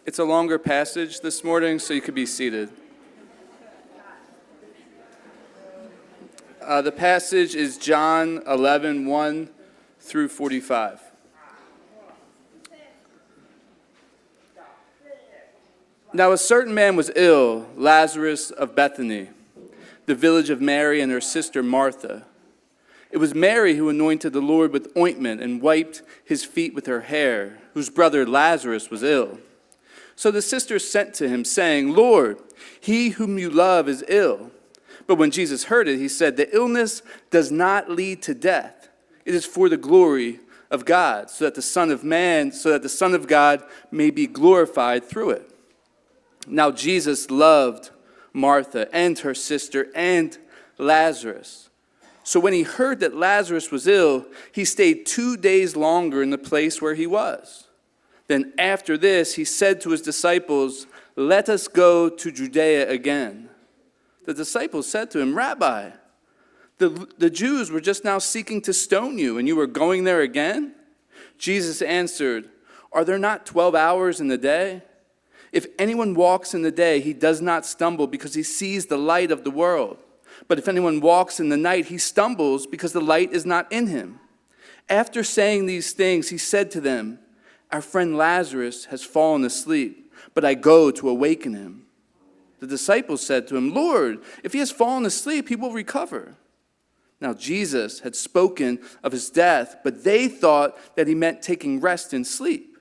It's a longer passage this morning, so you could be seated. The passage is John 11:1 through 45. Now a certain man was ill, Lazarus of Bethany, the village of Mary and her sister Martha. It was Mary who anointed the Lord with ointment and wiped his feet with her hair, whose brother Lazarus was ill. So the sisters sent to him, saying, "Lord, he whom you love is ill." But when Jesus heard it, he said, "The illness does not lead to death. It is for the glory of God, so that the Son of God may be glorified through it." Now Jesus loved Martha and her sister and Lazarus. So when he heard that Lazarus was ill, he stayed 2 days longer in the place where he was. Then after this, he said to his disciples, "Let us go to Judea again." The disciples said to him, "Rabbi, the Jews were just now seeking to stone you, and you are going there again?" Jesus answered, "Are there not 12 hours in the day? If anyone walks in the day, he does not stumble because he sees the light of the world. But if anyone walks in the night, he stumbles because the light is not in him." After saying these things, he said to them, "Our friend Lazarus has fallen asleep, but I go to awaken him." The disciples said to him, "Lord, if he has fallen asleep, he will recover." Now Jesus had spoken of his death, but they thought that he meant taking rest in sleep.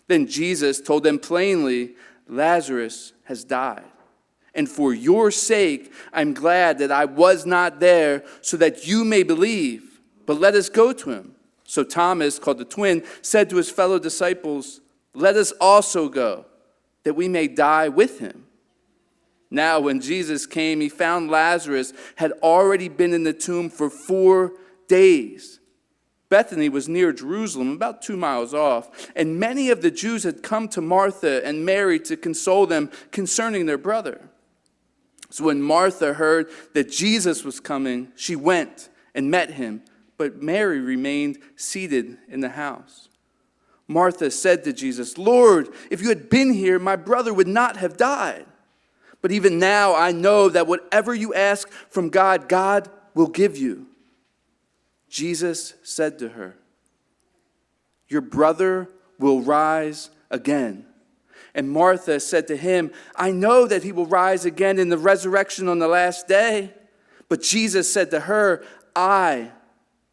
Then Jesus told them plainly, "Lazarus has died. And for your sake, I'm glad that I was not there, so that you may believe. But let us go to him." So Thomas, called the twin, said to his fellow disciples, "Let us also go, that we may die with him." Now when Jesus came, he found Lazarus had already been in the tomb for 4 days. Bethany was near Jerusalem, about 2 miles off, and many of the Jews had come to Martha and Mary to console them concerning their brother. So when Martha heard that Jesus was coming, she went and met him, but Mary remained seated in the house. Martha said to Jesus, "Lord, if you had been here, my brother would not have died. But even now I know that whatever you ask from God, God will give you." Jesus said to her, "Your brother will rise again." And Martha said to him, "I know that he will rise again in the resurrection on the last day." But Jesus said to her, "I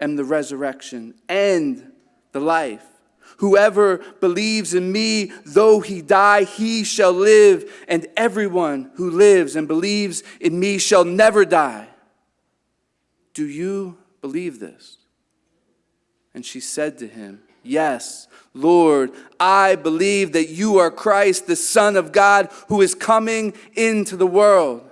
am the resurrection and the life. Whoever believes in me, though he die, he shall live. And everyone who lives and believes in me shall never die. Do you believe this?" And she said to him, "Yes, Lord, I believe that you are Christ, the Son of God, who is coming into the world."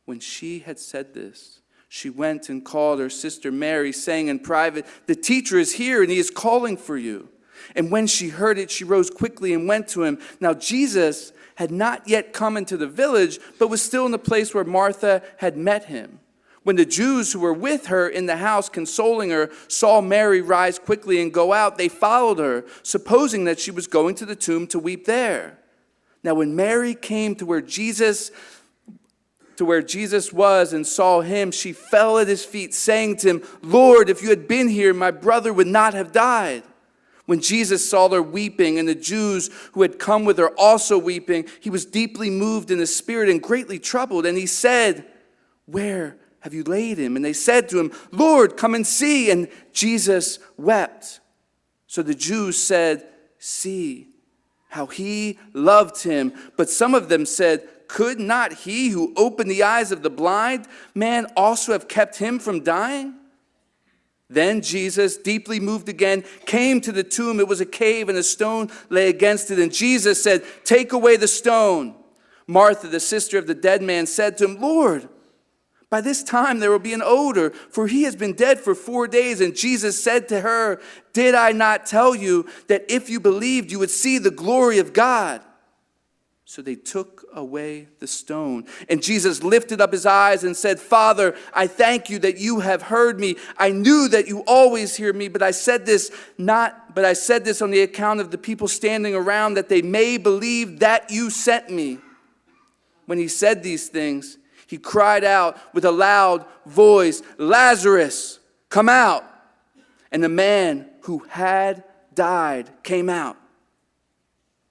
When she had said this, she went and called her sister Mary, saying in private, "The teacher is here, and he is calling for you." And when she heard it, she rose quickly and went to him. Now Jesus had not yet come into the village, but was still in the place where Martha had met him. When the Jews who were with her in the house consoling her saw Mary rise quickly and go out, they followed her, supposing that she was going to the tomb to weep there. Now when Mary came to where Jesus was and saw him, she fell at his feet, saying to him, "Lord, if you had been here, my brother would not have died." When Jesus saw her weeping, and the Jews who had come with her also weeping, he was deeply moved in his spirit and greatly troubled. And he said, "Where have you laid him?" And they said to him, "Lord, come and see." And Jesus wept. So the Jews said, "See how he loved him." But some of them said, "Could not he who opened the eyes of the blind man also have kept him from dying?" Then Jesus, deeply moved again, came to the tomb. It was a cave, and a stone lay against it. And Jesus said, "Take away the stone." Martha, the sister of the dead man, said to him, "Lord, by this time there will be an odor, for he has been dead for 4 days." And Jesus said to her, "Did I not tell you that if you believed, you would see the glory of God?" So they took away the stone. And Jesus lifted up his eyes and said, Father, I thank you that you have heard me. I knew that you always hear me, but I said this on the account of the people standing around, that they may believe that you sent me. When he said these things, he cried out with a loud voice, Lazarus, come out. And the man who had died came out,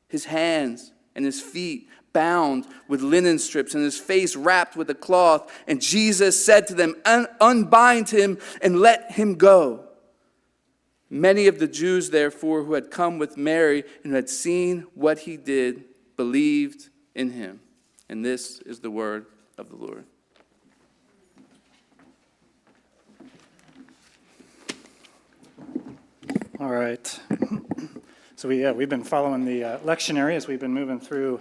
his hands and his feet bound with linen strips, and his face wrapped with a cloth. And Jesus said to them, unbind him and let him go. Many of the Jews, therefore, who had come with Mary and who had seen what he did, believed in him. And this is the word of the Lord. All right. So we've been following the lectionary as we've been moving through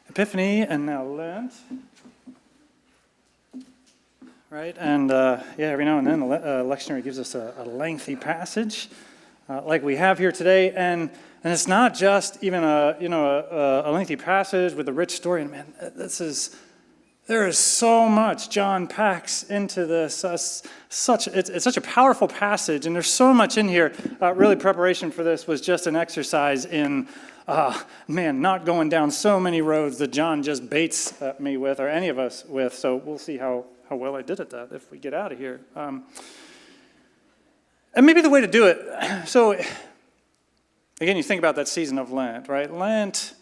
Epiphany and now Lent. Right, and every now and then the lectionary gives us a lengthy passage like we have here today, and it's not just even a lengthy passage with a rich story. And man, there is so much John packs into this. It's such a powerful passage, and there's so much in here. Really, preparation for this was just an exercise in, not going down so many roads that John just baits me with, or any of us with. So we'll see how well I did at that if we get out of here. And maybe the way to do it. So again, you think about that season of Lent, right? Lent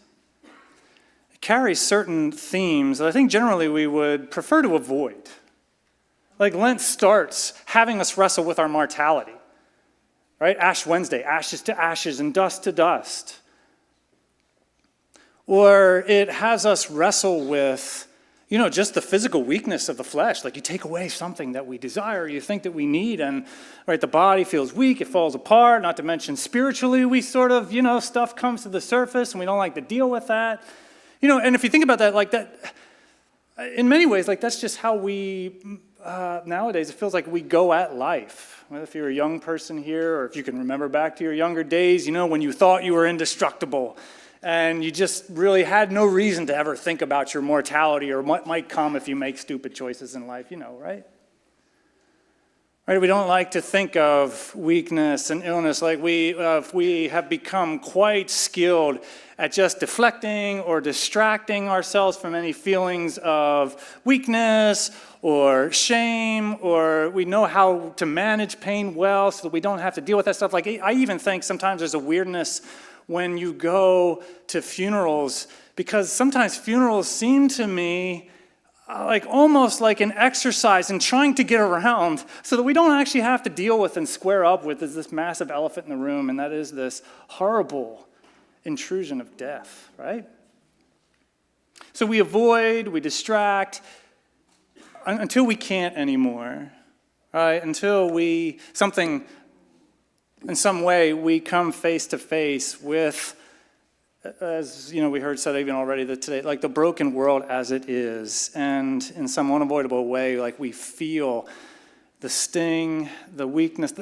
carries certain themes that I think generally we would prefer to avoid. Like Lent starts having us wrestle with our mortality, right? Ash Wednesday, ashes to ashes and dust to dust. Or it has us wrestle with, just the physical weakness of the flesh. Like you take away something that we desire, you think that we need, and right, the body feels weak, it falls apart, not to mention spiritually we sort of, stuff comes to the surface and we don't like to deal with that. And if you think about that, like that, in many ways, like that's just how we, nowadays, it feels like we go at life. Well, if you're a young person here, or if you can remember back to your younger days, when you thought you were indestructible, and you just really had no reason to ever think about your mortality or what might come if you make stupid choices in life, right? Right, we don't like to think of weakness and illness like we have become quite skilled at just deflecting or distracting ourselves from any feelings of weakness or shame, or we know how to manage pain well so that we don't have to deal with that stuff. Like I even think sometimes there's a weirdness when you go to funerals, because sometimes funerals seem to me almost like an exercise in trying to get around so that we don't actually have to deal with and square up with this massive elephant in the room, and that is this horrible intrusion of death, right? So we avoid, we distract until we can't anymore, right? Until in some way, we come face to face with, as we heard said even already today, like the broken world as it is, and in some unavoidable way, like we feel the sting, the weakness,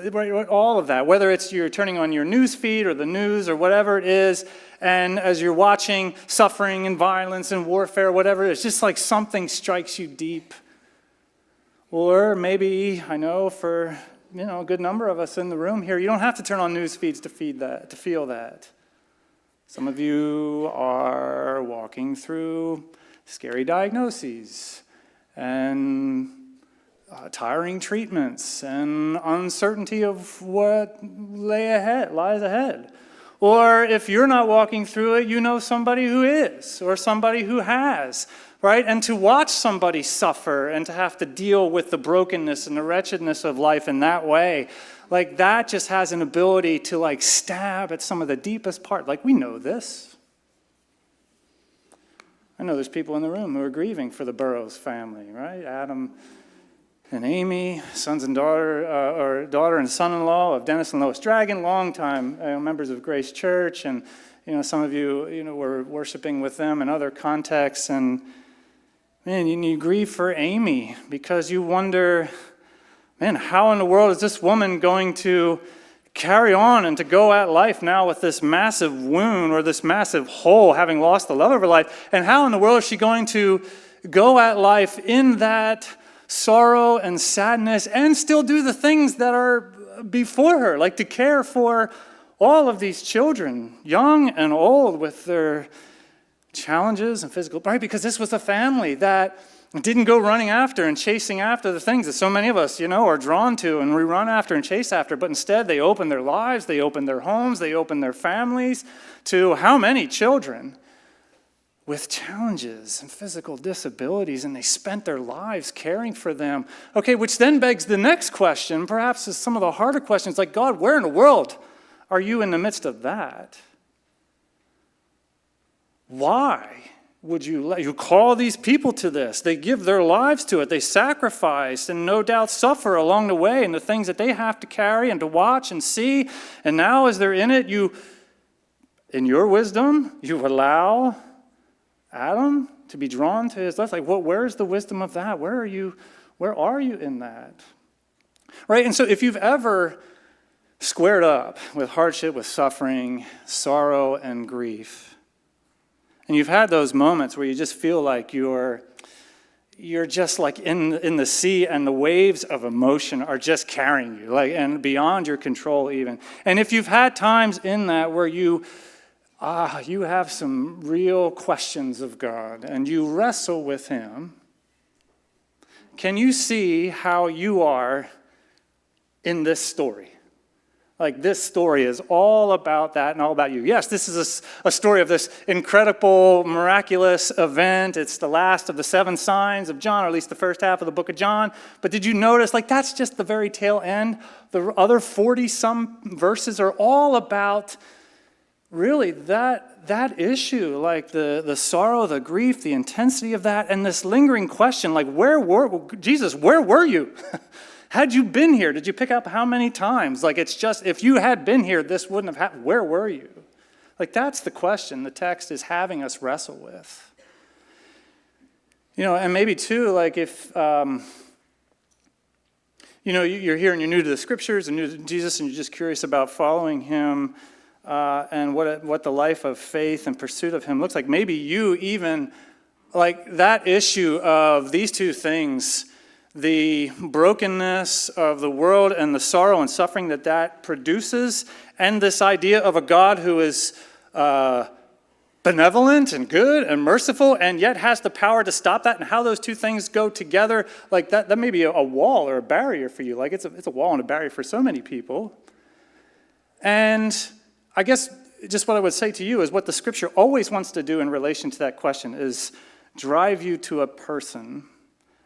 all of that. Whether it's you're turning on your news feed or the news or whatever it is, and as you're watching suffering and violence and warfare, whatever it is, just like something strikes you deep. Or maybe, I know for a good number of us in the room here, you don't have to turn on news feeds to feel that. Some of you are walking through scary diagnoses and tiring treatments and uncertainty of what lies ahead. Or if you're not walking through it, you know somebody who is, or somebody who has, right? And to watch somebody suffer and to have to deal with the brokenness and the wretchedness of life in that way, like that just has an ability to stab at some of the deepest part. Like we know this. I know there's people in the room who are grieving for the Burroughs family, right? Adam and Amy, sons and daughter and son-in-law of Dennis and Lois Dragon, longtime members of Grace Church, and some of you were worshiping with them in other contexts, and man, you grieve for Amy because you wonder, man, how in the world is this woman going to carry on and to go at life now with this massive wound or this massive hole, having lost the love of her life. And how in the world is she going to go at life in that sorrow and sadness and still do the things that are before her, like to care for all of these children, young and old, with their challenges and physical, right? Because this was a family that didn't go running after and chasing after the things that so many of us, are drawn to and we run after and chase after. But instead, they opened their lives, they opened their homes, they opened their families to how many children with challenges and physical disabilities, and they spent their lives caring for them. Okay, which then begs the next question, perhaps is some of the harder questions, like, God, where in the world are you in the midst of that? Why would you call these people to this? They give their lives to it. They sacrifice and no doubt suffer along the way in the things that they have to carry and to watch and see. And now as they're in it, in your wisdom, you allow Adam to be drawn to his left. Like, where's the wisdom of that? Where are you in that? Right? And so if you've ever squared up with hardship, with suffering, sorrow, and grief, and you've had those moments where you just feel like you're just like in the sea, and the waves of emotion are just carrying you, like, and beyond your control even. And if you've had times in that where you have some real questions of God and you wrestle with him, can you see how you are in this story? Like, this story is all about that and all about you. Yes, this is a story of this incredible, miraculous event. It's the last of the 7 signs of John, or at least the first half of the book of John. But did you notice, like, that's just the very tail end? The other 40-some verses are all about really that issue, like the sorrow, the grief, the intensity of that, and this lingering question, like, Jesus, where were you? Had you been here? Did you pick up how many times? Like, it's just, if you had been here, this wouldn't have happened. Where were you? Like, that's the question the text is having us wrestle with. And maybe too, like, if, you're here and you're new to the scriptures and new to Jesus and you're just curious about following him and what the life of faith and pursuit of him looks like, maybe you even, like, that issue of these two things, the brokenness of the world and the sorrow and suffering that produces, and this idea of a God who is benevolent and good and merciful and yet has the power to stop that, and how those two things go together, like that may be a wall or a barrier for you. Like, it's a wall and a barrier for so many people. And I guess just what I would say to you is what the scripture always wants to do in relation to that question is drive you to a person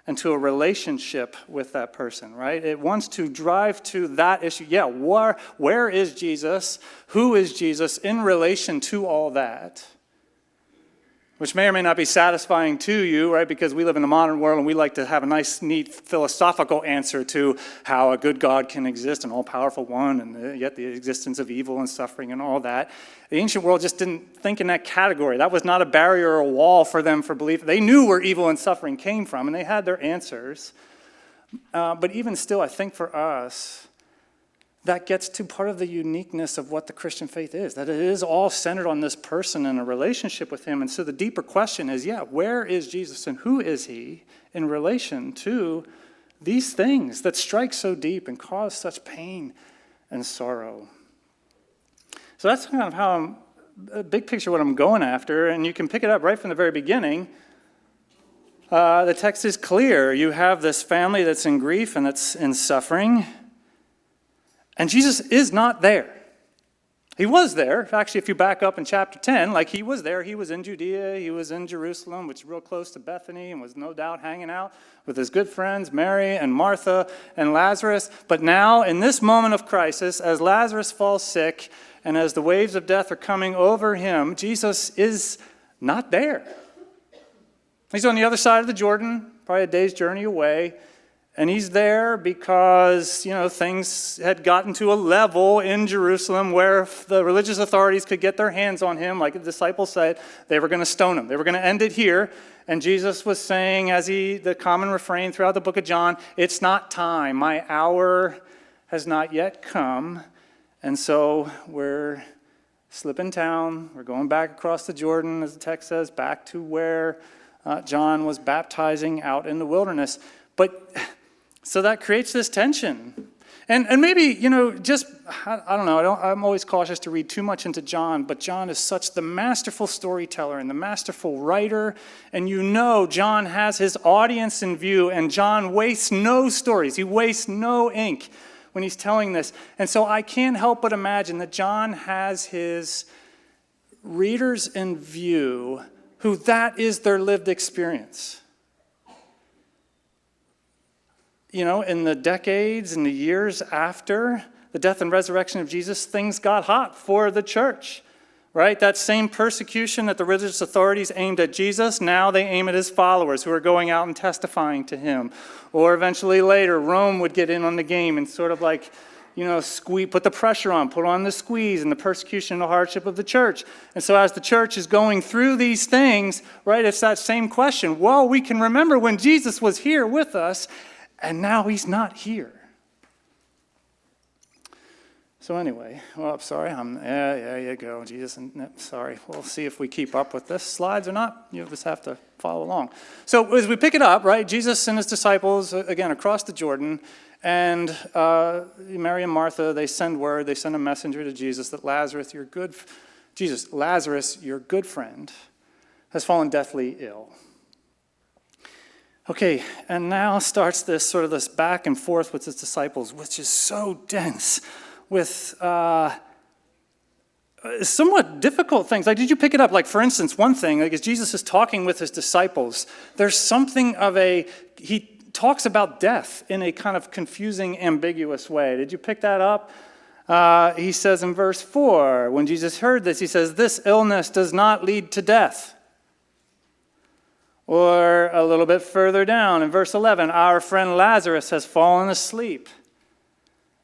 and to a relationship with that person, right? It wants to drive to that issue. Yeah, where is Jesus? Who is Jesus in relation to all that? Which may or may not be satisfying to you, right? Because we live in the modern world and we like to have a nice, neat, philosophical answer to how a good God can exist, an all-powerful one, and yet the existence of evil and suffering and all that. The ancient world just didn't think in that category. That was not a barrier or a wall for them for belief. They knew where evil and suffering came from, and they had their answers. But even still, I think for us, that gets to part of the uniqueness of what the Christian faith is, that it is all centered on this person and a relationship with him. And so the deeper question is, where is Jesus and who is he in relation to these things that strike so deep and cause such pain and sorrow? So that's kind of how a big picture what I'm going after, and you can pick it up right from the very beginning. The text is clear. You have this family that's in grief and that's in suffering. And Jesus is not there. He was there. Actually, if you back up in chapter 10, like, he was there. He was in Judea. He was in Jerusalem, which is real close to Bethany, and was no doubt hanging out with his good friends, Mary and Martha and Lazarus. But now, in this moment of crisis, as Lazarus falls sick and as the waves of death are coming over him, Jesus is not there. He's on the other side of the Jordan, probably a day's journey away. And he's there because, things had gotten to a level in Jerusalem where if the religious authorities could get their hands on him, like the disciples said, they were going to stone him. They were going to end it here. And Jesus was saying, the common refrain throughout the book of John, it's not time. My hour has not yet come. And so we're slipping town. We're going back across the Jordan, as the text says, back to where John was baptizing out in the wilderness. But so that creates this tension. And maybe, just, I don't know, I'm always cautious to read too much into John, but John is such the masterful storyteller and the masterful writer, and John has his audience in view, and John wastes no stories. He wastes no ink when he's telling this. And so I can't help but imagine that John has his readers in view who that is their lived experience. In the decades and the years after the death and resurrection of Jesus, things got hot for the church, right? That same persecution that the religious authorities aimed at Jesus, now they aim at his followers who are going out and testifying to him. Or eventually later, Rome would get in on the game and sort of like, put the pressure on, put on the squeeze and the persecution and the hardship of the church. And so as the church is going through these things, right, it's that same question. Well, we can remember when Jesus was here with us, and now he's not here. So anyway, I'm sorry. There you go, Jesus. Sorry. We'll see if we keep up with this. Slides or not, you'll just have to follow along. So as we pick it up, right, Jesus and his disciples, again, across the Jordan, and Mary and Martha, they send word, they send a messenger to Jesus that Lazarus, your good friend, has fallen deathly ill. Okay, and now starts this back and forth with his disciples, which is so dense with somewhat difficult things. Like, did you pick it up? Like, for instance, one thing, as Jesus is talking with his disciples, there's something of he talks about death in a kind of confusing, ambiguous way. Did you pick that up? He says in verse 4, when Jesus heard this, he says, "This illness does not lead to death." Or a little bit further down in verse 11, "Our friend Lazarus has fallen asleep."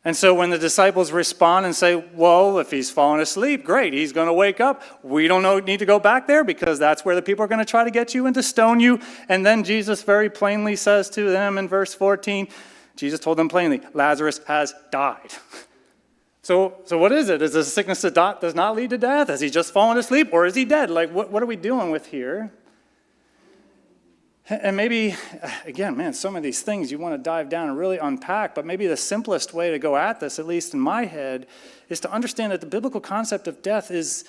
And so when the disciples respond and say, "Well, if he's fallen asleep, great, he's going to wake up. We don't need to go back there because that's where the people are going to try to get you and to stone you." And then Jesus very plainly says to them in verse 14, Jesus told them plainly, "Lazarus has died." So what is it? Is this a sickness that does not lead to death? Has he just fallen asleep or is he dead? Like, what are we dealing with here? And maybe, again, man, some of these things you want to dive down and really unpack, but maybe the simplest way to go at this, at least in my head, is to understand that the biblical concept of death is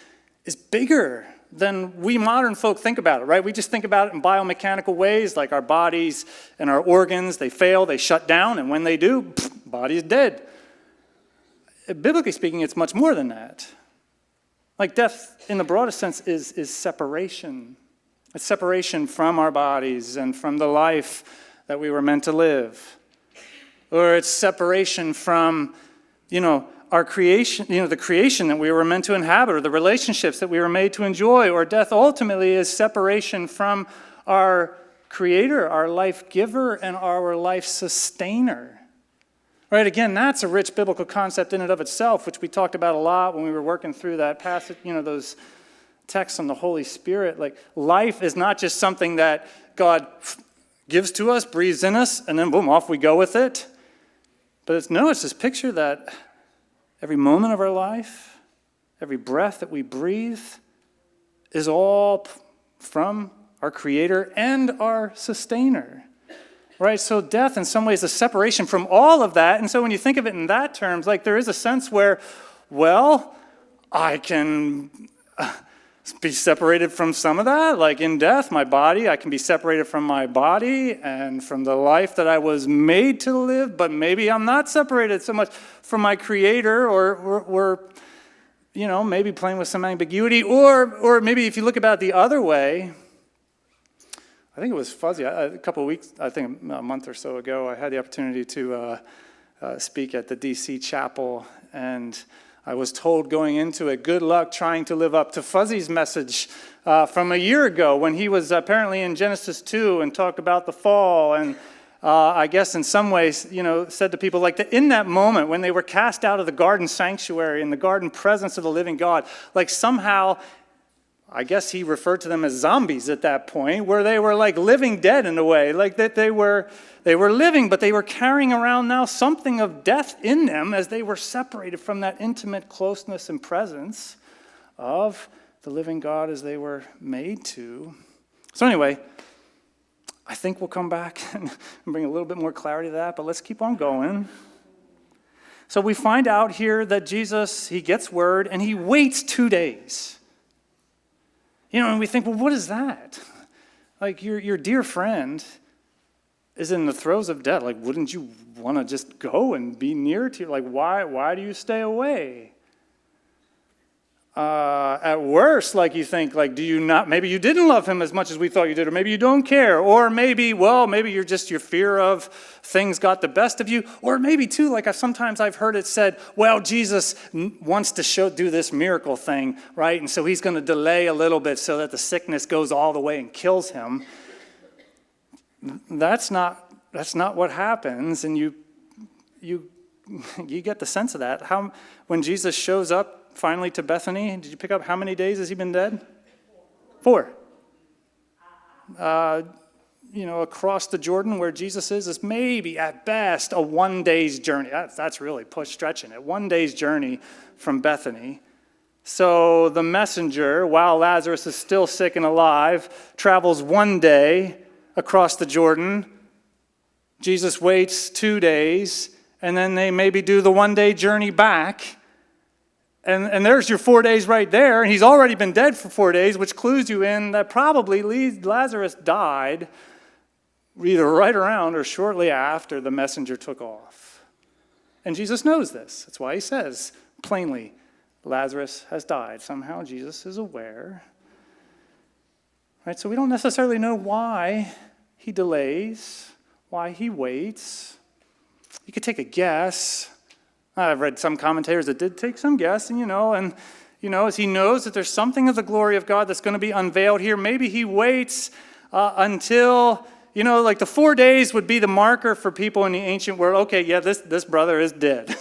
bigger than we modern folk think about it, right? We just think about it in biomechanical ways, like our bodies and our organs, they fail, they shut down, and when they do, body is dead. Biblically speaking, it's much more than that. Like death, in the broadest sense, is separation. It's separation from our bodies and from the life that we were meant to live. Or it's separation from, our creation, the creation that we were meant to inhabit, or the relationships that we were made to enjoy. Or death ultimately is separation from our Creator, our life giver, and our life sustainer. Right, again, that's a rich biblical concept in and of itself, which we talked about a lot when we were working through that passage, those texts on the Holy Spirit. Like, life is not just something that God gives to us, breathes in us, and then boom, off we go with it. But it's this picture that every moment of our life, every breath that we breathe is all from our Creator and our Sustainer. Right, so death in some ways is a separation from all of that. And so when you think of it in that terms, like there is a sense where, I can be separated from some of that. Like in death, my body, I can be separated from my body and from the life that I was made to live, but maybe I'm not separated so much from my Creator, or maybe playing with some ambiguity, or maybe if you look about it the other way, I think it was fuzzy. A couple of weeks, I think a month or so ago, I had the opportunity to speak at the DC chapel, and I was told going into it, good luck trying to live up to Fuzzy's message from a year ago when he was apparently in Genesis 2 and talked about the fall, and I guess in some ways, said to people like that in that moment when they were cast out of the garden sanctuary in the garden presence of the living God, like somehow, I guess he referred to them as zombies at that point, where they were like living dead in a way, like that they were living, but they were carrying around now something of death in them as they were separated from that intimate closeness and presence of the living God as they were made to. So anyway, I think we'll come back and bring a little bit more clarity to that, but let's keep on going. So we find out here that Jesus, he gets word and he waits 2 days. And we think, well, what is that? Like your dear friend is in the throes of death. Like, wouldn't you want to just go and be near to? Like, why do you stay away? At worst, like you think, like, do you not, maybe you didn't love him as much as we thought you did, or maybe you don't care, or maybe your fear of things got the best of you, or maybe too, like sometimes I've heard it said, well, Jesus wants to do this miracle thing, right? And so he's going to delay a little bit so that the sickness goes all the way and kills him. That's not what happens, and you get the sense of that. When Jesus shows up finally to Bethany, did you pick up how many days has he been dead? 4. Across the Jordan where Jesus is maybe at best a 1 day's journey. That's really stretching it. 1 day's journey from Bethany. So the messenger, while Lazarus is still sick and alive, travels 1 day across the Jordan. Jesus waits 2 days, and then they maybe do the 1 day journey back. And there's your 4 days right there. And he's already been dead for 4 days, which clues you in that probably Lazarus died either right around or shortly after the messenger took off. And Jesus knows this. That's why he says plainly, Lazarus has died. Somehow Jesus is aware. Right? So we don't necessarily know why he delays, why he waits. You could take a guess. I've read some commentators that did take some guess, as he knows that there's something of the glory of God that's going to be unveiled here, maybe he waits until, like the 4 days would be the marker for people in the ancient world. Okay, yeah, this brother is dead.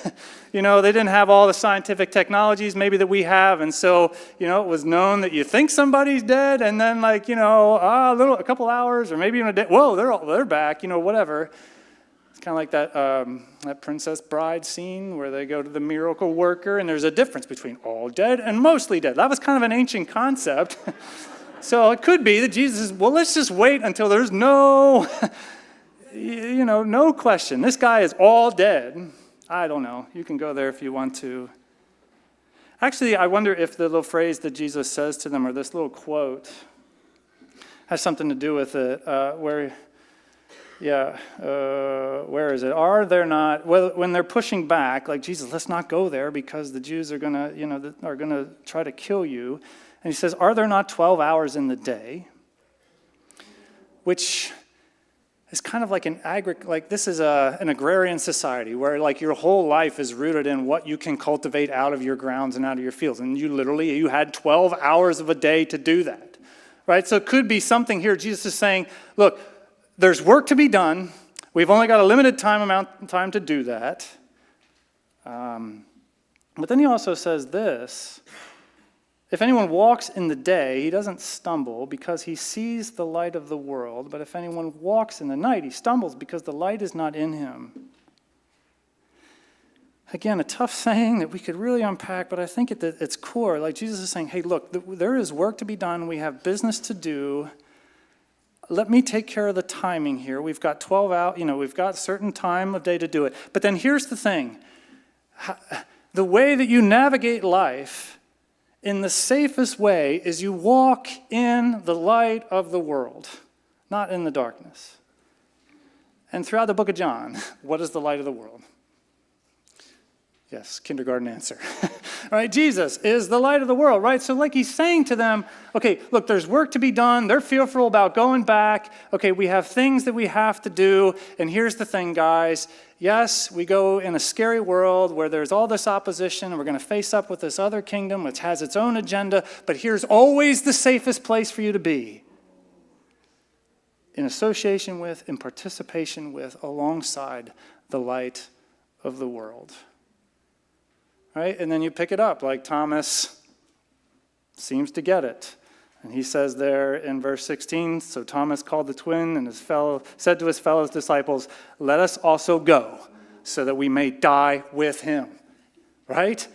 They didn't have all the scientific technologies maybe that we have, and so, it was known that you think somebody's dead, and then a couple hours, or maybe even a day, whoa, they're back, whatever. It's kind of like that Princess Bride scene where they go to the miracle worker, and there's a difference between all dead and mostly dead. That was kind of an ancient concept. So it could be that Jesus is, well, let's just wait until there's no question. This guy is all dead. I don't know. You can go there if you want to. Actually, I wonder if the little phrase that Jesus says to them, or this little quote, has something to do with it, where is it? Are there not, when they're pushing back, like, Jesus, let's not go there because the Jews are gonna try to kill you. And he says, are there not 12 hours in the day? Which is kind of like this is an agrarian society where like your whole life is rooted in what you can cultivate out of your grounds and out of your fields. And you had 12 hours of a day to do that, right? So it could be something here. Jesus is saying, look, there's work to be done. We've only got a limited time to do that. But then he also says this: if anyone walks in the day, he doesn't stumble because he sees the light of the world. But if anyone walks in the night, he stumbles because the light is not in him. Again, a tough saying that we could really unpack, but I think at its core, like Jesus is saying, hey, look, there is work to be done. We have business to do. Let me take care of the timing here. We've got 12 out, we've got a certain time of day to do it. But then here's the thing. The way that you navigate life in the safest way is you walk in the light of the world, not in the darkness. And throughout the book of John, what is the light of the world? Yes, kindergarten answer. All right, Jesus is the light of the world, right? So like he's saying to them, okay, look, there's work to be done. They're fearful about going back. Okay, we have things that we have to do. And here's the thing, guys. Yes, we go in a scary world where there's all this opposition, and we're going to face up with this other kingdom which has its own agenda. But here's always the safest place for you to be. In association with, in participation with, alongside the light of the world. Right? And then you pick it up, like Thomas seems to get it. And he says there in verse 16, so Thomas called the twin and said to his fellow disciples, let us also go so that we may die with him. Right?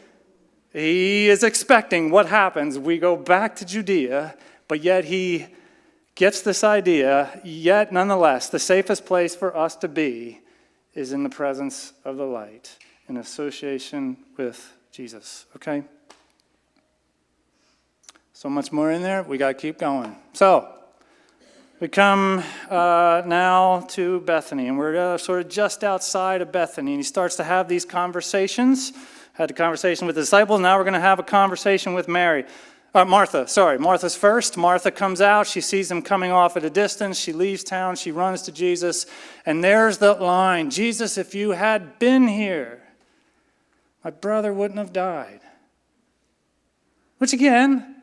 He is expecting what happens. We go back to Judea, but yet he gets this idea, yet nonetheless, the safest place for us to be is in the presence of the light, in association with Jesus. Okay? So much more in there. We got to keep going. So, we come now to Bethany, and we're sort of just outside of Bethany, and he starts to have these conversations. Had a conversation with the disciples. Now we're going to have a conversation with Martha. Martha's first. Martha comes out. She sees him coming off at a distance. She leaves town. She runs to Jesus, and there's the line, Jesus, if you had been here, my brother wouldn't have died. Which again,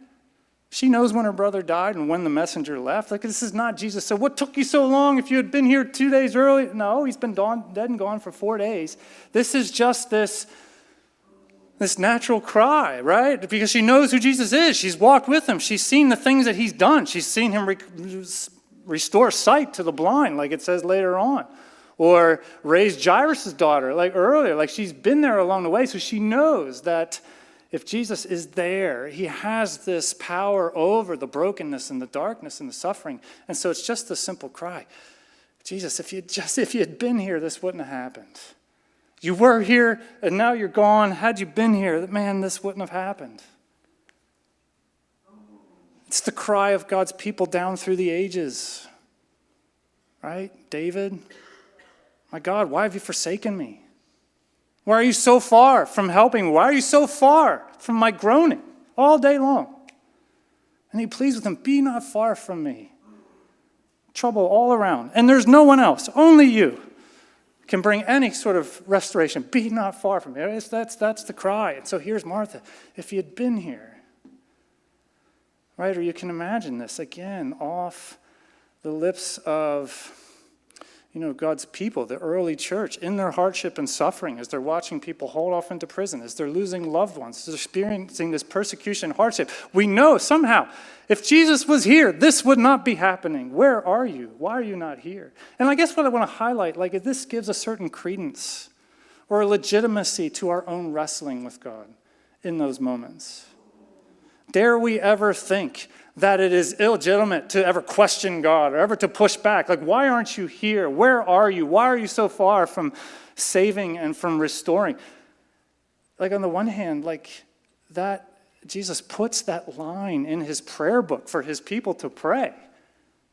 she knows when her brother died and when the messenger left. Like, this is not Jesus. So what took you so long if you had been here 2 days early? No, he's been dead and gone for 4 days. This is just this natural cry, right? Because she knows who Jesus is. She's walked with him. She's seen the things that he's done. She's seen him restore sight to the blind, like it says later on. Or raise Jairus' daughter, like earlier. Like, she's been there along the way, so she knows that if Jesus is there, he has this power over the brokenness and the darkness and the suffering. And so it's just a simple cry. Jesus, if you had been here, this wouldn't have happened. You were here, and now you're gone. Had you been here, man, this wouldn't have happened. It's the cry of God's people down through the ages. Right? David, my God, why have you forsaken me? Why are you so far from helping me? Why are you so far from my groaning all day long? And he pleads with him, be not far from me. Trouble all around. And there's no one else. Only you can bring any sort of restoration. Be not far from me. That's the cry. And so here's Martha. If you had been here, right? Or you can imagine this again off the lips of God's people, the early church, in their hardship and suffering, as they're watching people hauled off into prison, as they're losing loved ones, as they're experiencing this persecution and hardship. We know somehow, if Jesus was here, this would not be happening. Where are you? Why are you not here? And I guess what I want to highlight, this gives a certain credence or legitimacy to our own wrestling with God in those moments. Dare we ever think that it is illegitimate to ever question God or ever to push back? Like, why aren't you here? Where are you? Why are you so far from saving and from restoring? Like, on the one hand, that Jesus puts that line in his prayer book for his people to pray.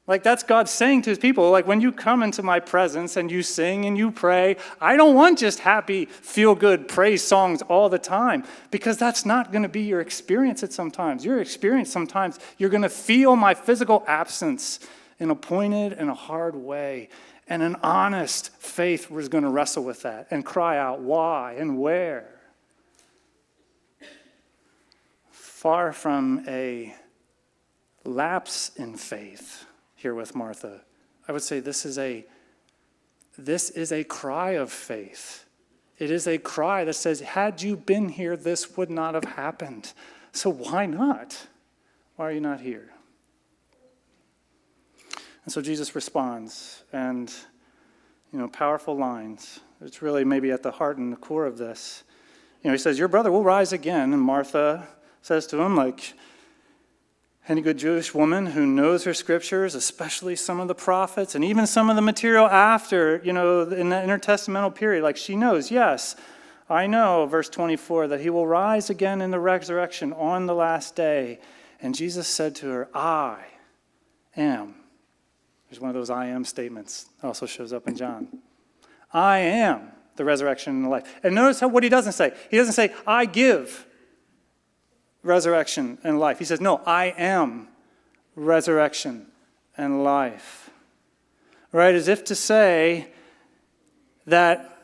Like, that's God saying to his people, when you come into my presence and you sing and you pray, I don't want just happy, feel-good praise songs all the time, because that's not going to be your experience at sometimes. Your experience sometimes, you're going to feel my physical absence in a pointed and a hard way. And an honest faith was going to wrestle with that and cry out, why and where? Far from a lapse in faith here with Martha, I would say this is a cry of faith. It is a cry that says, had you been here, this would not have happened. So why not? Why are you not here? And so Jesus responds, and powerful lines. It's really maybe at the heart and the core of this. He says, your brother will rise again. And Martha says to him, any good Jewish woman who knows her scriptures, especially some of the prophets, and even some of the material after, in the intertestamental period, she knows, yes, I know, verse 24, that he will rise again in the resurrection on the last day. And Jesus said to her, I am. There's one of those I am statements. It also shows up in John. I am the resurrection and the life. And notice what he doesn't say. He doesn't say, I give resurrection and life. He says, no, I am resurrection and life. Right? As if to say that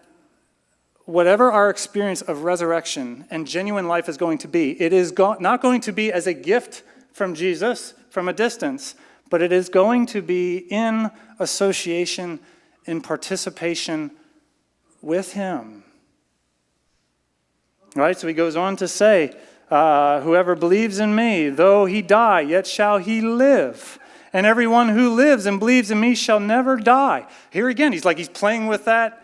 whatever our experience of resurrection and genuine life is going to be, it is not going to be as a gift from Jesus from a distance, but it is going to be in association, in participation with him. Right? So he goes on to say, Whoever believes in me, though he die, yet shall he live. And everyone who lives and believes in me shall never die. Here again, he's playing with that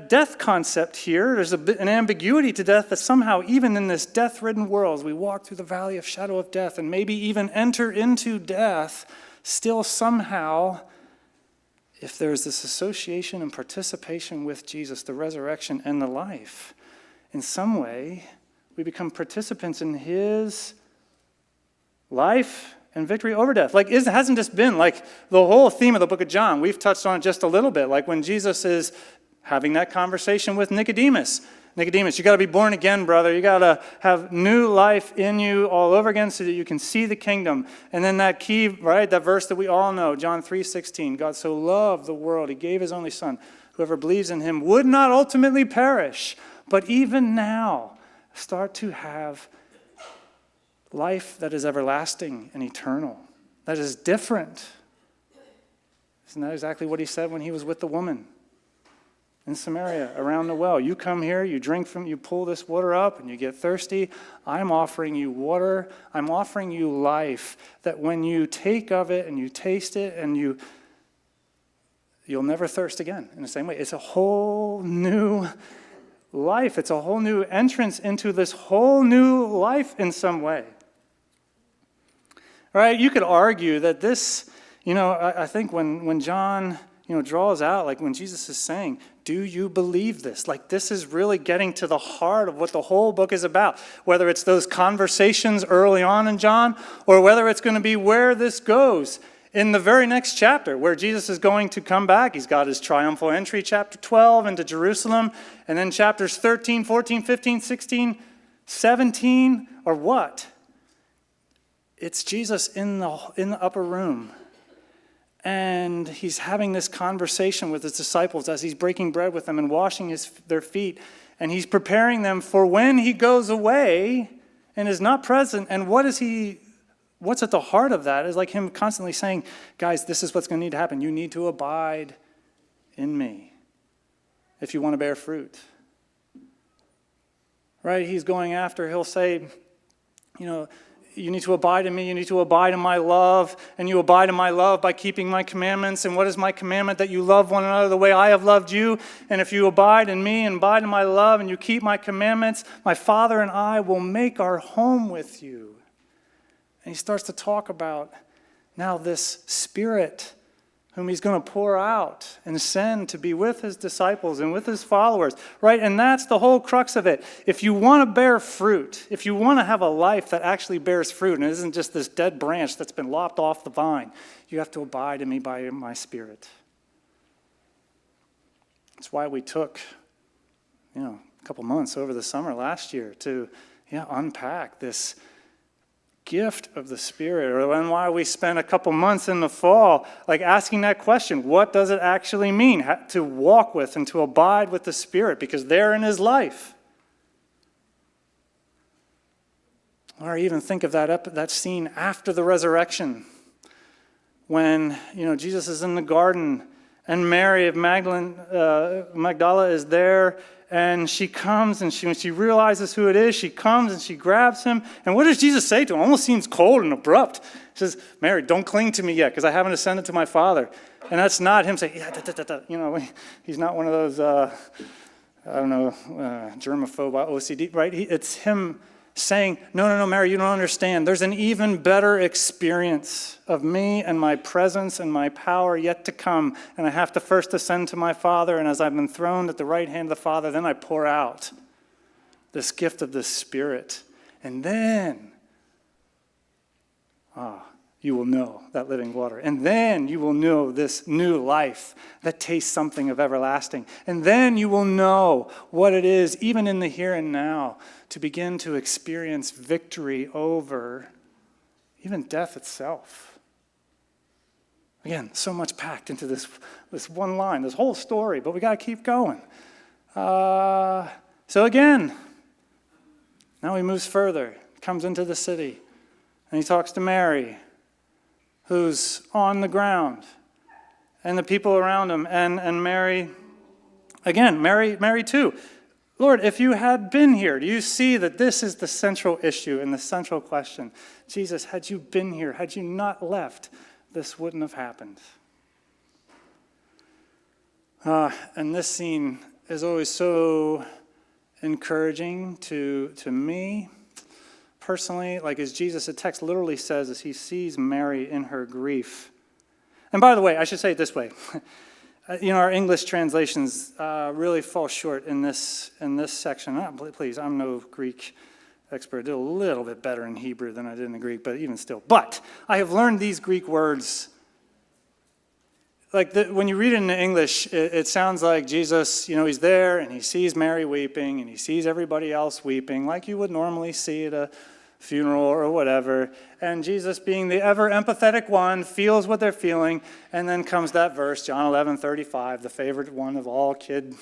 death concept here. There's an ambiguity to death that somehow, even in this death-ridden world, as we walk through the valley of shadow of death and maybe even enter into death, still somehow, if there's this association and participation with Jesus, the resurrection and the life, in some way, we become participants in his life and victory over death. Hasn't this been the whole theme of the book of John? We've touched on it just a little bit, like when Jesus is having that conversation with Nicodemus. Nicodemus, you got to be born again, brother. You got to have new life in you all over again so that you can see the kingdom. And then that key, right, that verse that we all know, John 3:16, God so loved the world, he gave his only son. Whoever believes in him would not ultimately perish, but even now start to have life that is everlasting and eternal, that is different. Isn't that exactly what he said when he was with the woman in Samaria around the well? You come here, you pull this water up and you get thirsty. I'm offering you water. I'm offering you life that when you take of it and you taste it and you'll never thirst again in the same way. It's a whole new life. It's a whole new entrance into this whole new life in some way. Right? You could argue that this, I think when John, draws out, when Jesus is saying, do you believe this? This is really getting to the heart of what the whole book is about. Whether it's those conversations early on in John, or whether it's going to be where this goes in the very next chapter, where Jesus is going to come back. He's got his triumphal entry, chapter 12, into Jerusalem, and then chapters 13, 14, 15, 16, 17, or what? It's Jesus in the upper room. And he's having this conversation with his disciples as he's breaking bread with them and washing their feet. And he's preparing them for when he goes away and is not present. And what's at the heart of that is him constantly saying, guys, this is what's going to need to happen. You need to abide in me if you want to bear fruit. Right? He'll say, you need to abide in me, you need to abide in my love, and you abide in my love by keeping my commandments. And what is my commandment? That you love one another the way I have loved you. And if you abide in me and abide in my love and you keep my commandments, my Father and I will make our home with you. And he starts to talk about now this Spirit whom he's going to pour out and send to be with his disciples and with his followers, right? And that's the whole crux of it. If you want to bear fruit, if you want to have a life that actually bears fruit and isn't just this dead branch that's been lopped off the vine, you have to abide in me by my Spirit. That's why we took, a couple months over the summer last year to unpack this gift of the Spirit, or why we spent a couple months in the fall asking that question, what does it actually mean to walk with and to abide with the Spirit, because they're in his life. Or even think of that scene after the resurrection when Jesus is in the garden and Mary of Magdala is there. And she comes, and when she realizes who it is, she comes and she grabs him. And what does Jesus say to him? Almost seems cold and abrupt. He says, Mary, don't cling to me yet, because I haven't ascended to my Father. And that's not him saying, he's not one of those, germaphobe, OCD, right? It's him saying, no, Mary, you don't understand. There's an even better experience of me and my presence and my power yet to come. And I have to first ascend to my Father. And as I've been throned at the right hand of the Father, then I pour out this gift of the Spirit. And then, you will know that living water. And then you will know this new life that tastes something of everlasting. And then you will know what it is, even in the here and now, to begin to experience victory over even death itself. Again, so much packed into this one line, this whole story, but we got to keep going. So again, now he moves further, comes into the city, and he talks to Mary, who's on the ground, and the people around him, and Mary, again, Mary too, Lord, if you had been here, do you see that this is the central issue and the central question? Jesus, had you been here, had you not left, this wouldn't have happened. And this scene is always so encouraging to me personally, like as Jesus, the text literally says, as he sees Mary in her grief. And by the way, I should say it this way. Our English translations really fall short in this section. Please, I'm no Greek expert. I did a little bit better in Hebrew than I did in the Greek, but even still. But I have learned these Greek words. When you read it in English, it sounds like Jesus, he's there and he sees Mary weeping and he sees everybody else weeping like you would normally see at a funeral or whatever. And Jesus, being the ever empathetic one, feels what they're feeling. And then comes that verse, John 11:35, the favorite one of all kid.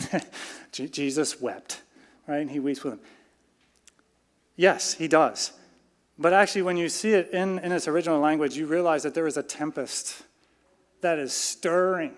Jesus wept, right? And he weeps with him. Yes, he does. But actually, when you see it in its original language, you realize that there is a tempest that is stirring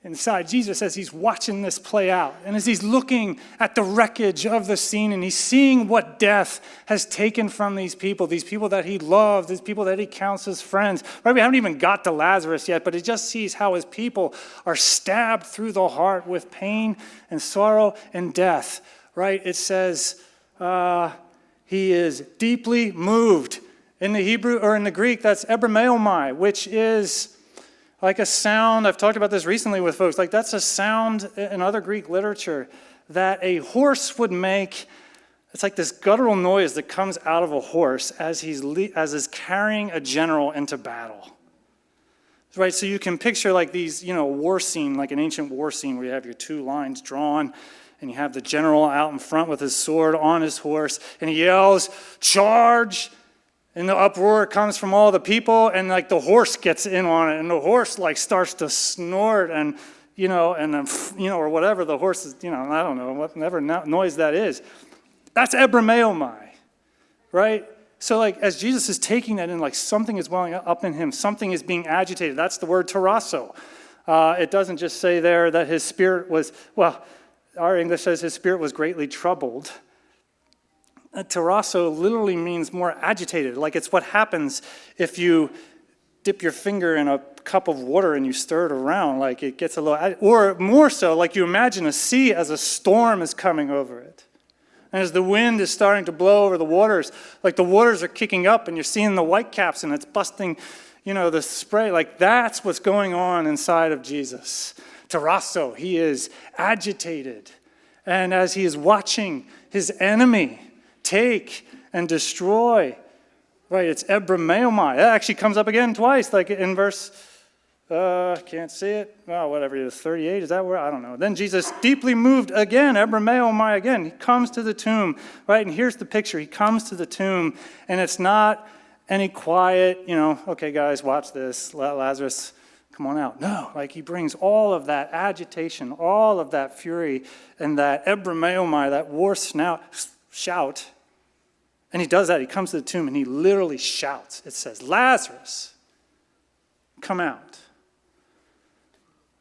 inside Jesus as he's watching this play out. And as he's looking at the wreckage of the scene and he's seeing what death has taken from these people that he loves, these people that he counts as friends. Right? We haven't even got to Lazarus yet, but he just sees how his people are stabbed through the heart with pain and sorrow and death. Right? It says he is deeply moved. In the Hebrew or in the Greek, that's ebrameomai, which is like a sound. I've talked about this recently with folks. Like that's a sound in other Greek literature that a horse would make. It's like this guttural noise that comes out of a horse as is carrying a general into battle. Right, so you can picture like these, war scene, like an ancient war scene where you have your two lines drawn and you have the general out in front with his sword on his horse and he yells, "Charge!" And the uproar comes from all the people, and like the horse gets in on it, and the horse like starts to snort, and or whatever the horse is, I don't know, whatever noise that is. That's ebrameomai, right? So like as Jesus is taking that in, like something is welling up in him, something is being agitated. That's the word tarasso. It doesn't just say there that his spirit was, our English says his spirit was greatly troubled. Tarasso literally means more agitated, like it's what happens if you dip your finger in a cup of water and you stir it around, like it gets a little, or more so, like you imagine a sea as a storm is coming over it. And as the wind is starting to blow over the waters, like the waters are kicking up and you're seeing the whitecaps and it's busting, the spray, like that's what's going on inside of Jesus. Tarasso, he is agitated. And as he is watching his enemy take and destroy. Right, it's ebrameomai. That actually comes up again twice, like in verse, can't see it. Whatever it is, 38, is that where? I don't know. Then Jesus, deeply moved again, ebrameomai again. He comes to the tomb, right? And here's the picture. He comes to the tomb, and it's not any quiet, okay, guys, watch this. Lazarus, come on out. No, like he brings all of that agitation, all of that fury, and that ebrameomai, that war shout. And he does that. He comes to the tomb and he literally shouts. It says, "Lazarus, come out."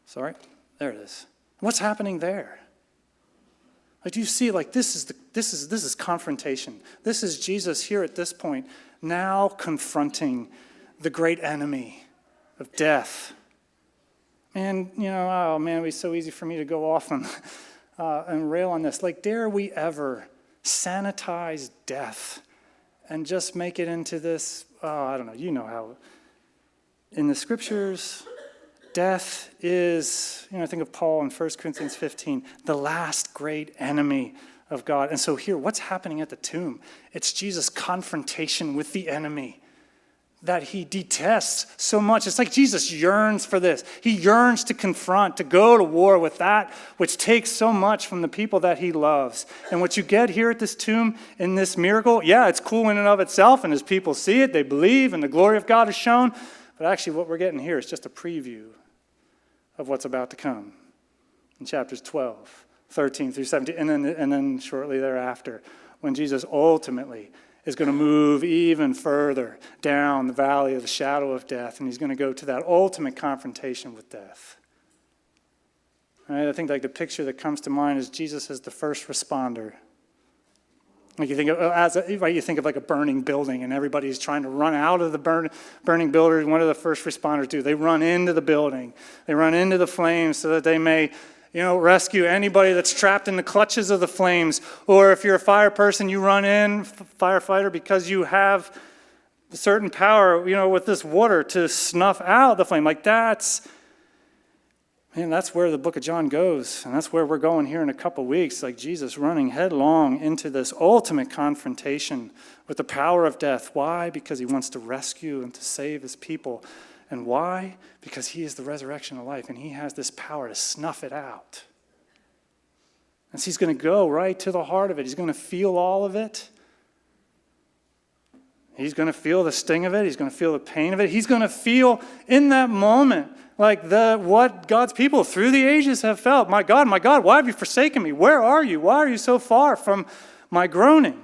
Sorry, there it is. What's happening there? Like, do you see? Like, this is confrontation. This is Jesus here at this point, now confronting the great enemy of death. And it would be so easy for me to go off and rail on this. Like, dare we ever sanitize death and just make it into this, I don't know, how in the scriptures, death is, I think of Paul in 1 Corinthians 15, the last great enemy of God. And so here, what's happening at the tomb? It's Jesus' confrontation with the enemy that he detests so much. It's like Jesus yearns for this. He yearns to confront, to go to war with that which takes so much from the people that he loves. And what you get here at this tomb in this miracle, it's cool in and of itself, and as people see it, they believe, and the glory of God is shown. But actually what we're getting here is just a preview of what's about to come in chapters 12, 13 through 17, and then shortly thereafter, when Jesus ultimately is going to move even further down the valley of the shadow of death, and he's going to go to that ultimate confrontation with death. Right? I think like the picture that comes to mind is Jesus as the first responder. Like you think of, right, you think of like a burning building, and everybody's trying to run out of the burning building. What do the first responders do? They run into the building. They run into the flames so that they may, rescue anybody that's trapped in the clutches of the flames. Or if you're a fire person, you run in, firefighter, because you have a certain power, with this water to snuff out the flame. Like that's where the book of John goes, and that's where we're going here in a couple weeks, like Jesus running headlong into this ultimate confrontation with the power of death. Why? Because he wants to rescue and to save his people. And why? Because he is the resurrection of life, and he has this power to snuff it out. And so he's going to go right to the heart of it. He's going to feel all of it. He's going to feel the sting of it. He's going to feel the pain of it. He's going to feel in that moment like what God's people through the ages have felt. My God, why have you forsaken me? Where are you? Why are you so far from my groaning?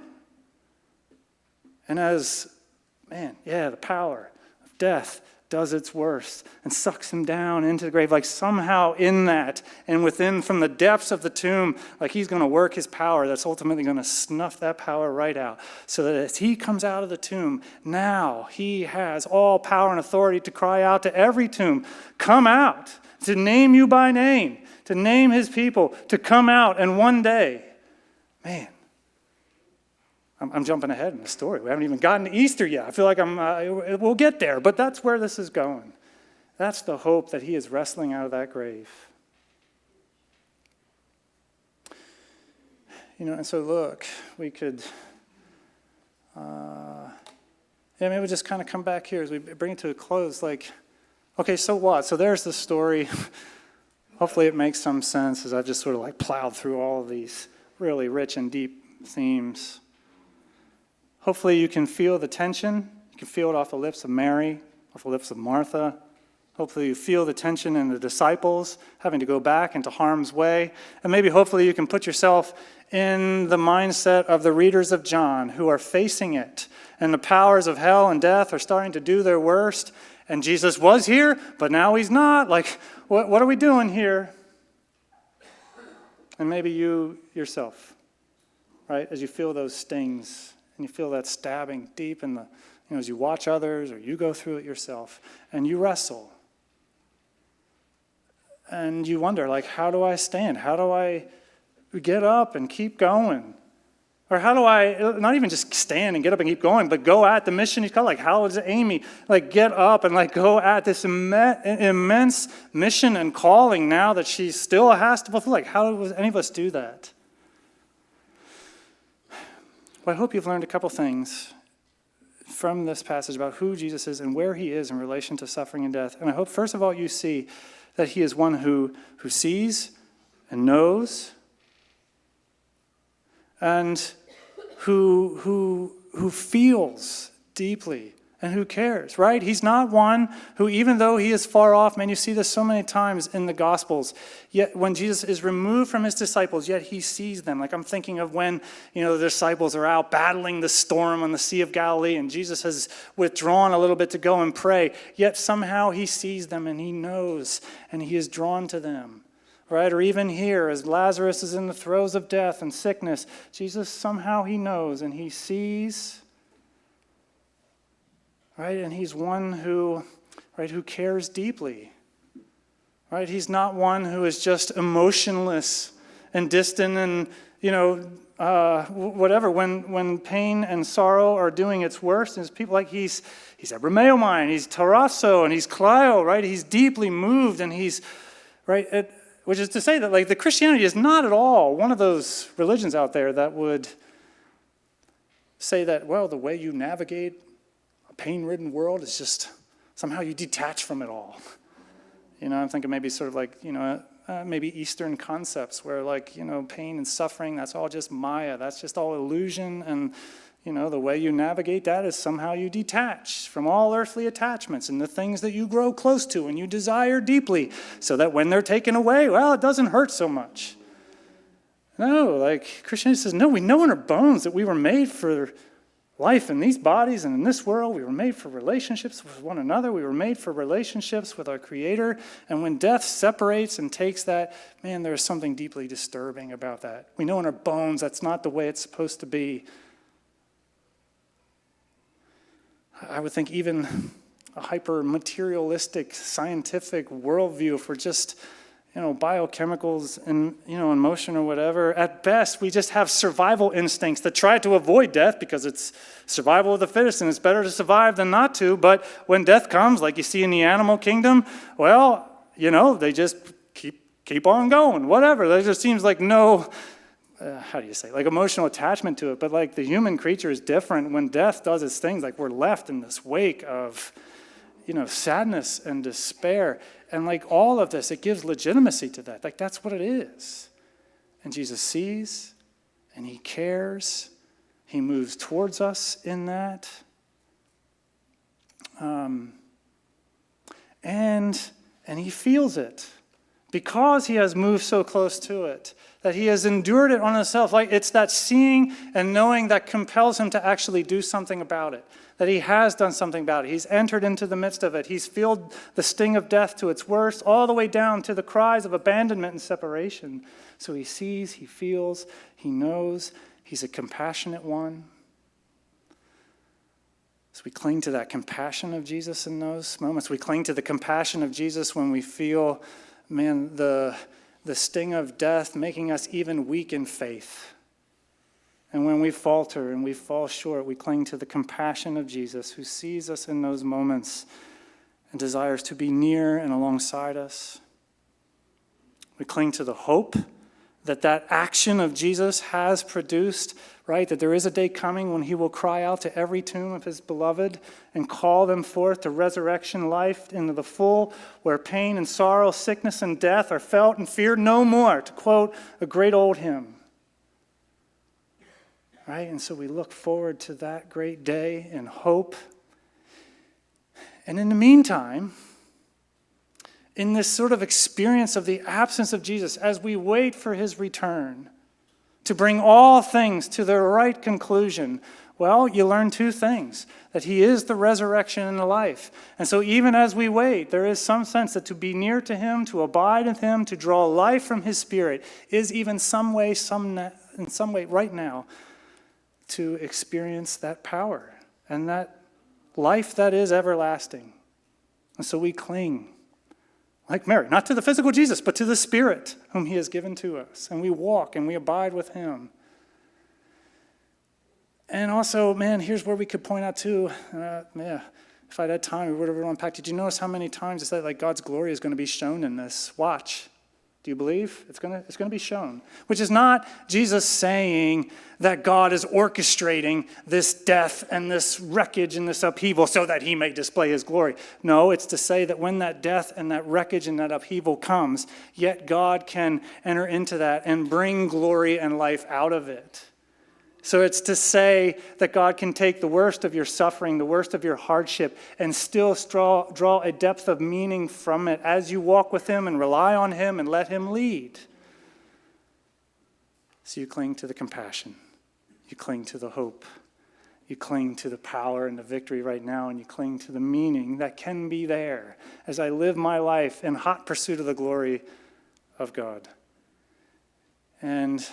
And the power of death does its worst and sucks him down into the grave, like somehow in that and within from the depths of the tomb, like he's going to work his power that's ultimately going to snuff that power right out, so that as he comes out of the tomb, now he has all power and authority to cry out to every tomb, come out, to name you by name, to name his people, to come out. And one day, I'm jumping ahead in the story. We haven't even gotten to Easter yet. I feel like we'll get there, but that's where this is going. That's the hope that he is wrestling out of that grave. And so look, we could, maybe we'll just kind of come back here as we bring it to a close. Like, okay, so what? So there's the story. Hopefully it makes some sense as I've just sort of like plowed through all of these really rich and deep themes. Hopefully you can feel the tension. You can feel it off the lips of Mary, off the lips of Martha. Hopefully you feel the tension in the disciples having to go back into harm's way. And maybe hopefully you can put yourself in the mindset of the readers of John who are facing it. And the powers of hell and death are starting to do their worst. And Jesus was here, but now he's not. Like, what are we doing here? And maybe you yourself, right, as you feel those stings, and you feel that stabbing deep in the, as you watch others or you go through it yourself, and you wrestle. And you wonder, like, how do I stand? How do I get up and keep going? Or how do I, not even just stand and get up and keep going, but go at the mission he's called? Like, how does Amy, like, get up and, like, go at this immense mission and calling now that she still has to fulfill? Like, how does any of us do that? Well, I hope you've learned a couple things from this passage about who Jesus is and where he is in relation to suffering and death. And I hope, first of all, you see that he is one who sees and knows and who feels deeply and who cares, right? He's not one who, even though he is far off, man, you see this so many times in the Gospels, yet when Jesus is removed from his disciples, yet he sees them. Like I'm thinking of when, the disciples are out battling the storm on the Sea of Galilee, and Jesus has withdrawn a little bit to go and pray, yet somehow he sees them and he knows, and he is drawn to them. Right? Or even here, as Lazarus is in the throes of death and sickness, Jesus somehow he knows and he sees. Right? And he's one who cares deeply. Right? He's not one who is just emotionless and distant and, whatever. When pain and sorrow are doing its worst, and people like he's ebrameomai, he's tarasso, and he's kleio, right? He's deeply moved, and he's, right? Which is to say that, like, the Christianity is not at all one of those religions out there that would say that, well, the way you navigate a pain-ridden world is just somehow you detach from it all. I'm thinking maybe sort of like, maybe Eastern concepts where, like, pain and suffering, that's all just Maya. That's just all illusion. And, the way you navigate that is somehow you detach from all earthly attachments and the things that you grow close to and you desire deeply so that when they're taken away, well, it doesn't hurt so much. No, like Christianity says, no, we know in our bones that we were made for life in these bodies and in this world. We were made for relationships with one another. We were made for relationships with our Creator. And when death separates and takes that, man, there is something deeply disturbing about that. We know in our bones that's not the way it's supposed to be. I would think even a hyper-materialistic, scientific worldview for just, biochemicals and, emotion or whatever. At best, we just have survival instincts that try to avoid death because it's survival of the fittest and it's better to survive than not to. But when death comes, like you see in the animal kingdom, well, they just keep on going, whatever. There just seems like no, like emotional attachment to it. But like the human creature is different. When death does its things, like we're left in this wake of, sadness and despair. And like all of this, it gives legitimacy to that. Like that's what it is. And Jesus sees and he cares. He moves towards us in that. And he feels it because he has moved so close to it, that he has endured it on himself. Like it's that seeing and knowing that compels him to actually do something about it, that he has done something about it. He's entered into the midst of it. He's felt the sting of death to its worst, all the way down to the cries of abandonment and separation. So he sees, he feels, he knows. He's a compassionate one. So we cling to that compassion of Jesus in those moments. We cling to the compassion of Jesus when we feel, man, the sting of death making us even weak in faith. And when we falter and we fall short, we cling to the compassion of Jesus who sees us in those moments and desires to be near and alongside us. We cling to the hope that action of Jesus has produced, right? That there is a day coming when he will cry out to every tomb of his beloved and call them forth to resurrection life into the full, where pain and sorrow, sickness and death are felt and feared no more, to quote a great old hymn. Right? And so we look forward to that great day in hope. And in the meantime, in this sort of experience of the absence of Jesus, as we wait for his return to bring all things to their right conclusion, well, you learn two things: that he is the resurrection and the life. And so even as we wait, there is some sense that to be near to him, to abide in him, to draw life from his Spirit is even in some way right now to experience that power and that life that is everlasting. And so we cling, like Mary, not to the physical Jesus, but to the Spirit whom he has given to us. And we walk and we abide with him. And also, man, here's where we could point out too, if I'd had time, we would have unpacked it. Did you notice how many times it's like God's glory is going to be shown in this? Watch. Do you believe? It's going to be shown. Which is not Jesus saying that God is orchestrating this death and this wreckage and this upheaval so that he may display his glory. No, it's to say that when that death and that wreckage and that upheaval comes, yet God can enter into that and bring glory and life out of it. So it's to say that God can take the worst of your suffering, the worst of your hardship, and still draw a depth of meaning from it as you walk with him and rely on him and let him lead. So you cling to the compassion. You cling to the hope. You cling to the power and the victory right now, and you cling to the meaning that can be there as I live my life in hot pursuit of the glory of God. And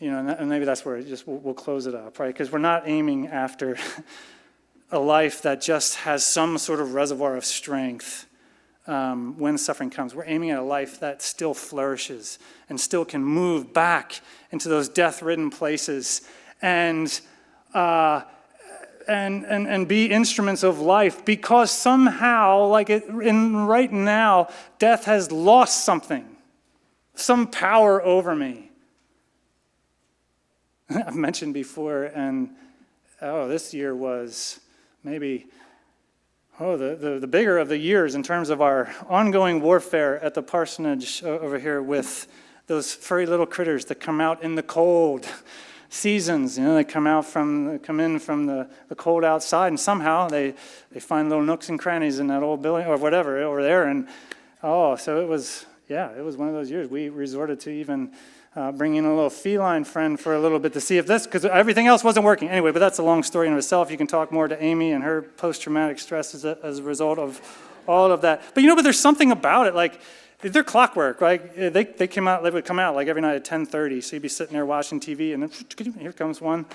and maybe that's where we'll close it up, right? Because we're not aiming after a life that just has some sort of reservoir of strength when suffering comes. We're aiming at a life that still flourishes and still can move back into those death-ridden places and be instruments of life, because somehow, right now, death has lost something, some power over me. I've mentioned before, and this year was maybe the bigger of the years in terms of our ongoing warfare at the parsonage over here with those furry little critters that come out in the cold seasons. They come in from the cold outside, and somehow they find little nooks and crannies in that old building or whatever over there. And so it was one of those years. We resorted to even bring in a little feline friend for a little bit to see if this, because everything else wasn't working. Anyway, but that's a long story in itself. You can talk more to Amy and her post-traumatic stress as a result of all of that. But there's something about it, like, they're clockwork, right? They would come out like every night at 10:30, so you'd be sitting there watching TV, and then here comes one.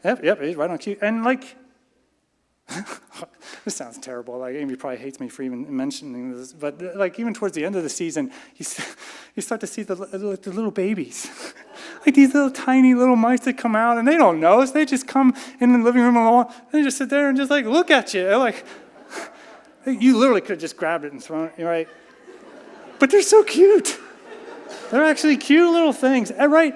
Yep, he's right on cue. And like, this sounds terrible. Like, Amy probably hates me for even mentioning this, but like, even towards the end of the season, you start to see the little babies, like these little tiny little mice that come out, and they don't know us. They just come in the living room alone, and they just sit there and just like look at you. They're like, you literally could have just grabbed it and thrown it, right? But they're so cute. They're actually cute little things, right?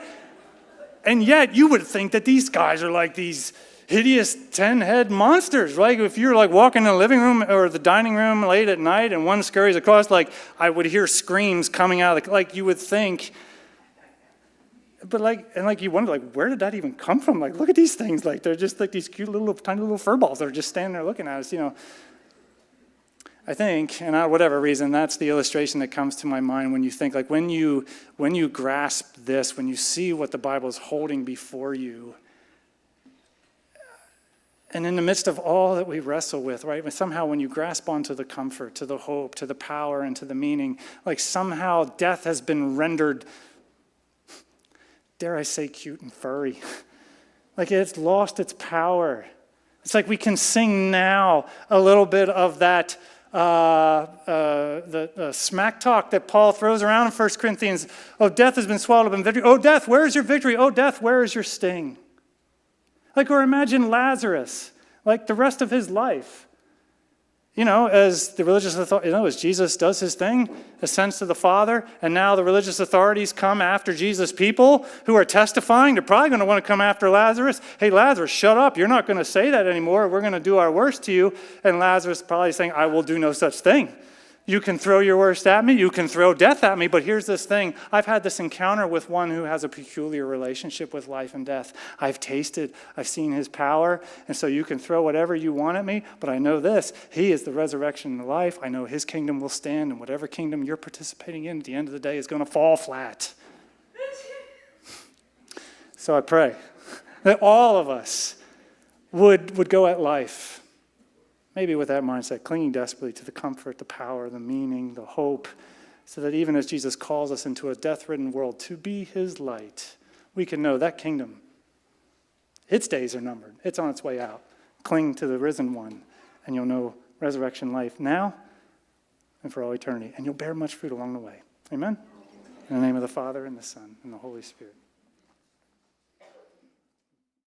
And yet, you would think that these guys are like these hideous 10-head monsters, right? If you're like walking in the living room or the dining room late at night and one scurries across, like I would hear screams coming out of like you would think. But you wonder, like, where did that even come from? Like, look at these things. Like, they're just like these cute little, tiny little fur balls that are just standing there looking at us, I think, and for whatever reason, that's the illustration that comes to my mind when you think, like, when you grasp this, when you see what the Bible is holding before you, and in the midst of all that we wrestle with, right, somehow when you grasp onto the comfort, to the hope, to the power, and to the meaning, like somehow death has been rendered, dare I say, cute and furry. Like it's lost its power. It's like we can sing now a little bit of that the smack talk that Paul throws around in 1 Corinthians. Oh, death has been swallowed up in victory. Oh, death, where is your victory? Oh, death, where is your sting? Like, or imagine Lazarus, like the rest of his life. As the religious authority, as Jesus does his thing, ascends to the Father, and now the religious authorities come after Jesus' people who are testifying. They're probably going to want to come after Lazarus. Hey, Lazarus, shut up. You're not going to say that anymore. We're going to do our worst to you. And Lazarus probably saying, I will do no such thing. You can throw your worst at me. You can throw death at me. But here's this thing. I've had this encounter with one who has a peculiar relationship with life and death. I've tasted. I've seen his power. And so you can throw whatever you want at me. But I know this. He is the resurrection and the life. I know his kingdom will stand. And whatever kingdom you're participating in at the end of the day is going to fall flat. So I pray that all of us would go at life, maybe with that mindset, clinging desperately to the comfort, the power, the meaning, the hope, so that even as Jesus calls us into a death-ridden world to be his light, we can know that kingdom, its days are numbered. It's on its way out. Cling to the risen one, and you'll know resurrection life now and for all eternity. And you'll bear much fruit along the way. Amen? In the name of the Father, and the Son, and the Holy Spirit.